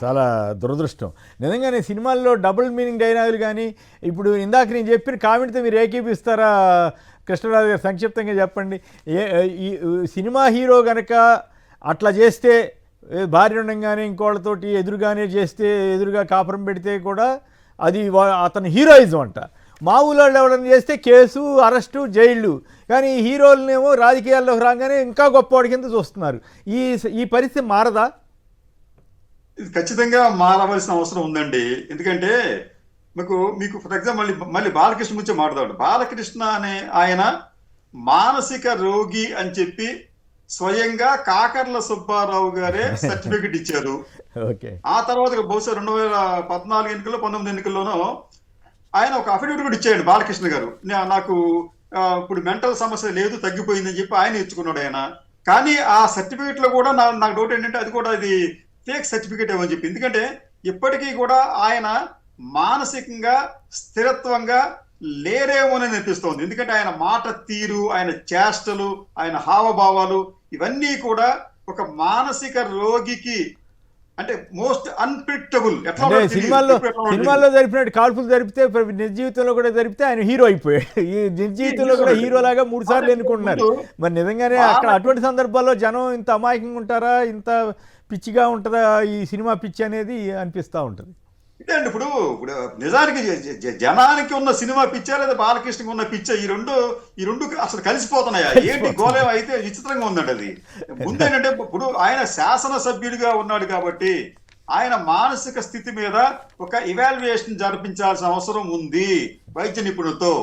చాలా దురదృష్టం. నిజంగానే సినిమాల్లో డబుల్ మీనింగ్ డైలాగులు కానీ, ఇప్పుడు ఇందాక నేను చెప్పిన కామెంట్తో మీరు ఏకీపిస్తారా కృష్ణరాజు గారు? సంక్షిప్తంగా చెప్పండి. ఈ సినిమా హీరో గనక అట్లా చేస్తే, భార్య ఉండంగానే ఇంకోళ్ళతోటి ఎదురుగానే చేస్తే, ఎదురుగా కాపురం పెడితే కూడా అది అతను హీరోయిజం అంట. మామూలు వాళ్ళు ఎవరైనా చేస్తే కేసు, అరెస్టు, జైళ్ళు. కానీ హీరోలనేమో రాజకీయాల్లోకి రాగానే ఇంకా గొప్పవాడి కింద చూస్తున్నారు. ఈ పరిస్థితి మారదా? ఇది ఖచ్చితంగా మారవలసిన అవసరం ఉందండి. ఎందుకంటే మీకు ఫర్ ఎగ్జాంపుల్ మళ్ళీ బాలకృష్ణ గురించి మాట్లాడాడు. బాలకృష్ణ అనే ఆయన మానసిక రోగి అని చెప్పి స్వయంగా కాకర్ల సుబ్బారావు గారే సర్టిఫికెట్ ఇచ్చారు. ఆ తర్వాత బహుశా 2014 ఎన్నికల్లో 19 ఎన్నికల్లోనో ఆయన ఒక అఫిడవిట్ కూడా ఇచ్చాడు బాలకృష్ణ గారు. నాకు ఇప్పుడు మెంటల్ సమస్య లేదు, తగ్గిపోయిందని చెప్పి ఆయన ఇచ్చుకున్నాడు ఆయన. కానీ ఆ సర్టిఫికెట్ లో కూడా నాకు డౌట్ ఏంటంటే అది కూడా అది ఫేక్ సర్టిఫికేట్ ఏమని చెప్పి. ఎందుకంటే ఇప్పటికీ కూడా ఆయన మానసికంగా స్థిరత్వంగా లేరేమోనని అనిపిస్తోంది. ఎందుకంటే ఆయన మాట తీరు, ఆయన చేష్టలు, ఆయన హావభావాలు ఇవన్నీ కూడా ఒక మానసిక రోగికి అంటే మోస్ట్ అన్ప్రిడిక్టబుల్. సినిమాల్లో జరిపినట్టు కాల్పులు జరిపితే నిజ జీవితంలో కూడా జరిపితే ఆయన హీరో అయిపోయాడు. ఈ నిజ జీవితంలో కూడా హీరో లాగా 3 సార్లు ఎన్నుకుంటున్నారు. మరి నిజంగానే అక్కడ అటువంటి సందర్భాల్లో జనం ఇంత అమాయకంగా ఉంటారా, ఇంత పిచ్చిగా ఉంటుందా ఈ సినిమా పిచ్చి అనేది అనిపిస్తూ ఉంటుంది. అంటే అండి ఇప్పుడు నిజానికి జనానికి ఉన్న సినిమా పిచ్చా లేదా బాలకృష్ణకి ఉన్న పిచ్చా, ఈ రెండు అసలు కలిసిపోతున్నాయా ఏంటి? గోళం అయితే విచిత్రంగా ఉందండి అది. ముందేంటంటే ఇప్పుడు ఆయన శాసనసభ్యుడిగా ఉన్నాడు కాబట్టి ఆయన మానసిక స్థితి మీద ఒక ఇవాల్యుయేషన్ జరిపించాల్సిన అవసరం ఉంది వైద్య నిపుణులతో.